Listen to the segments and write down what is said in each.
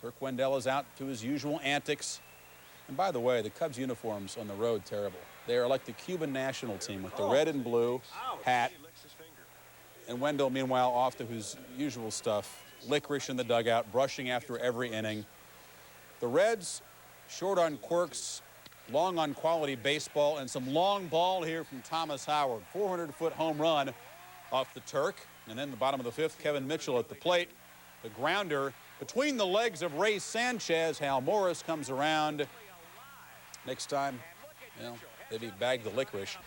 Kirk Wendell is out to his usual antics. And by the way, the Cubs uniforms on the road, terrible. They are like the Cuban national team with the red and blue hat. And Wendell, meanwhile, off to his usual stuff. Licorice in the dugout, brushing after every inning. The Reds, short on quirks, long on quality baseball, and some long ball here from Thomas Howard. 400-foot home run off the Turk. And then the bottom of the fifth, Kevin Mitchell at the plate. The grounder between the legs of Ray Sanchez. Hal Morris comes around. Next time, maybe bag the licorice.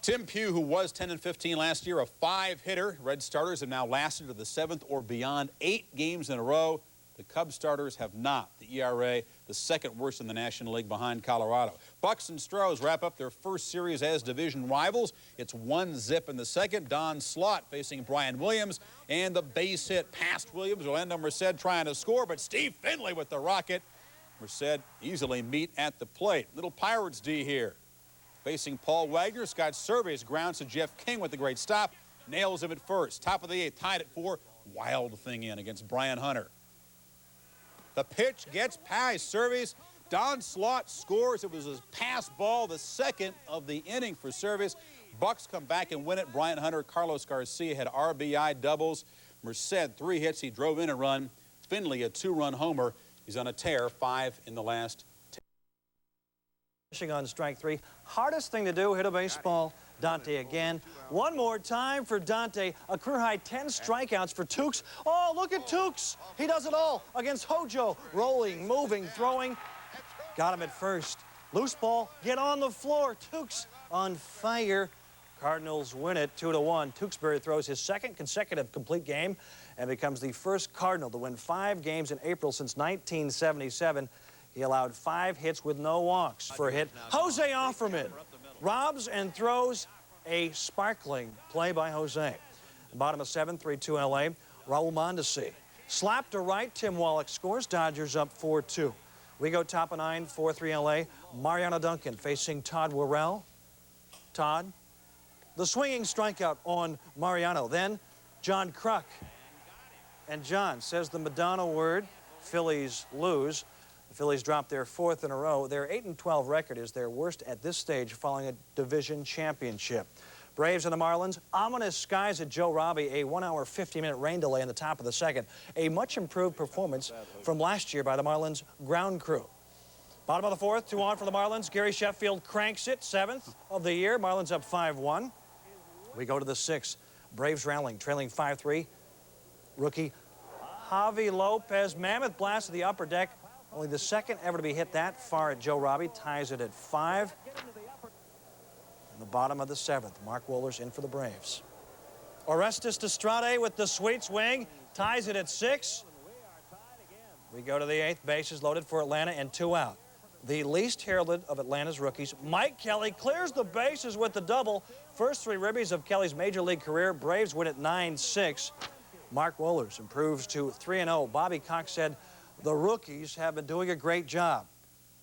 Tim Pugh, who was 10-15 last year, a 5-hitter. Red starters have now lasted to the 7th or beyond 8 games in a row. The Cubs starters have not. The ERA, the second worst in the National League behind Colorado. Bucs and Stros wrap up their first series as division rivals. It's 1-0 in the second. Don Slott facing Brian Williams, and the base hit past Williams. Orlando Merced trying to score, but Steve Finley with the rocket. Merced easily meet at the plate. Little Pirates D here. Facing Paul Wagner, Scott Servais grounds to Jeff King with a great stop. Nails him at first. Top of the 8th, tied at 4. Wild thing in against Brian Hunter. The pitch gets past Servais. Don Slott scores. It was a pass ball, the second of the inning for Servais. Bucs come back and win it. Brian Hunter, Carlos Garcia had RBI doubles. Merced, 3 hits. He drove in a run. Finley, a 2-run homer. He's on a tear, 5 in the last 10. Pushing on strike 3. Hardest thing to do, hit a baseball. Dante again. One more time for Dante. A career-high 10 strikeouts for Tukes. Oh, look at Tukes. He does it all against Hojo. Rolling, moving, throwing. Got him at first. Loose ball, get on the floor. Tukes on fire. Cardinals win it 2-1. Tewksbury throws his second consecutive complete game and becomes the first Cardinal to win 5 games in April since 1977. He allowed 5 hits with no walks. For a hit, Jose Offerman robs and throws. A sparkling play by Jose. Bottom of 7th, 3-2 LA. Raul Mondesi slapped to right. Tim Wallach scores. Dodgers up 4-2. We go top of 9, 4-3 LA. Mariano Duncan facing Todd Worrell. Todd, the swinging strikeout on Mariano. Then John Kruk. And John says the Madonna word. Phillies lose. The Phillies dropped their 4th in a row. Their 8-12 record is their worst at this stage following a division championship. Braves and the Marlins, ominous skies at Joe Robbie, a 1-hour, 50-minute rain delay in the top of the 2nd. A much improved performance from last year by the Marlins ground crew. Bottom of the 4th, 2 on for the Marlins. Gary Sheffield cranks it, 7th of the year. Marlins up 5-1. We go to the 6th. Braves rallying, trailing 5-3. Rookie Javi Lopez, mammoth blast to the upper deck. Only the second ever to be hit that far at Joe Robbie. Ties it at 5. In the bottom of the 7th, Mark Wohlers in for the Braves. Orestes Destrade with the sweet swing. Ties it at 6. We go to the 8th. Bases loaded for Atlanta and 2 out. The least heralded of Atlanta's rookies, Mike Kelly, clears the bases with the double. First 3 ribbies of Kelly's major league career. Braves win at 9-6. Mark Wohlers improves to 3-0. Bobby Cox said, the rookies have been doing a great job.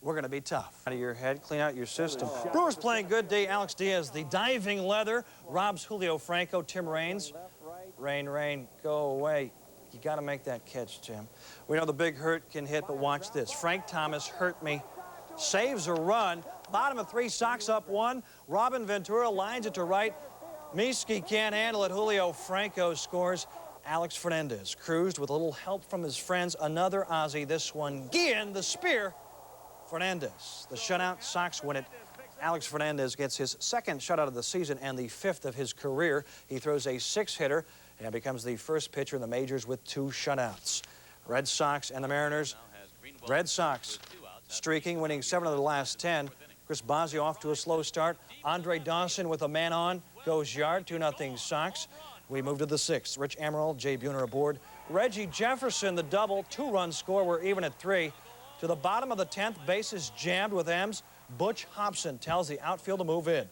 We're going to be tough. Out of your head, clean out your system. Brewers playing good D. Alex Diaz, the diving leather, robs Julio Franco. Tim Raines. Rain, go away. You got to make that catch, Tim. We know the big hurt can hit, but watch this. Frank Thomas hurt me. Saves a run. Bottom of 3, Sox up 1. Robin Ventura lines it to right. Miski can't handle it. Julio Franco scores. Alex Fernandez cruised with a little help from his friends. Another Aussie, this one, Guillen, the spear. Fernandez, the shutout. Sox win it. Alex Fernandez gets his 2nd shutout of the season and the 5th of his career. He throws a 6-hitter and becomes the first pitcher in the majors with 2 shutouts. Red Sox and the Mariners. Red Sox streaking, winning 7 of the last 10. Chris Bosio off to a slow start. Andre Dawson with a man on, goes yard, 2-0 Sox. We move to the 6th. Rich Amaral, Jay Buhner aboard. Reggie Jefferson, the double, 2-run score. We're even at 3. To the bottom of the 10th, bases jammed with M's. Butch Hobson tells the outfield to move in.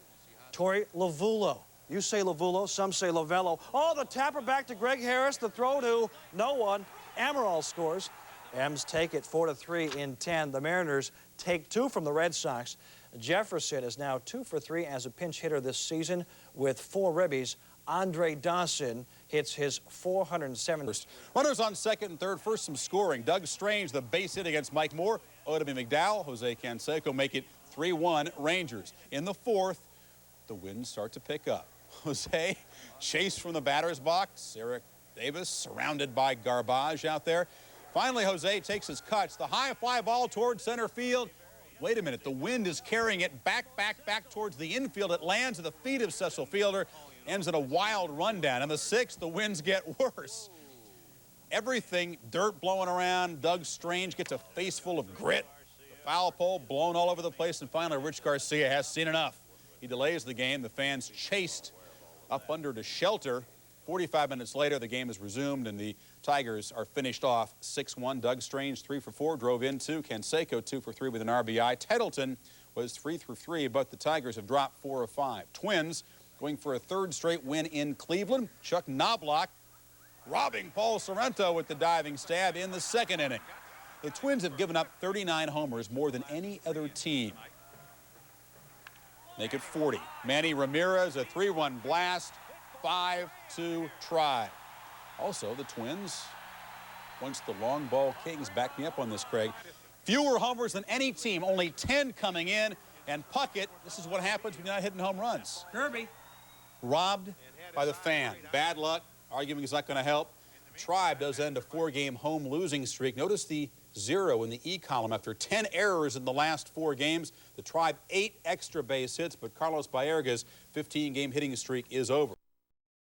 Torey Lovullo. You say Lovullo, some say Lovello. Oh, the tapper back to Greg Harris. The throw to no one. Amaral scores. M's take it 4-3 in 10. The Mariners take 2 from the Red Sox. Jefferson is now 2 for 3 as a pinch hitter this season with 4 ribbies. Andre Dawson hit hits his 407th. Runners on second and third. First, some scoring. Doug Strange, the base hit against Mike Moore. Odom McDowell, Jose Canseco make it 3-1 Rangers. In the fourth, the winds start to pick up. Jose chased from the batter's box. Eric Davis surrounded by garbage out there. Finally, Jose takes his cuts. The high fly ball towards center field. Wait a minute, the wind is carrying it back towards the infield. It lands at the feet of Cecil Fielder, ends in a wild rundown. In the sixth, the winds get worse. Everything, dirt blowing around. Doug Strange gets a face full of grit. The foul pole blown all over the place, and finally, Rich Garcia has seen enough. He delays the game. The fans chased up under to shelter. 45 minutes later, the game is resumed, and the Tigers are finished off 6-1. Doug Strange 3 for 4, drove in 2. Canseco 2 for 3 with an RBI. Tettleton was 3 for 3, but the Tigers have dropped 4 of 5. Twins going for a third straight win in Cleveland. Chuck Knobloch robbing Paul Sorrento with the diving stab in the second inning. The Twins have given up 39 homers, more than any other team. Make it 40. Manny Ramirez, a 3-1 blast. 5-2 try. Also, the Twins, once the long ball kings, back me up on this, Craig, fewer homers than any team, only 10 coming in. And Puckett, this is what happens when you're not hitting home runs. Kirby. Robbed by the fan. Bad luck. Arguing is not going to help. Tribe does end a 4-game home losing streak. Notice the 0 in the E column after 10 errors in the last 4 games. The Tribe 8 extra base hits, but Carlos Baerga's 15-game hitting streak is over.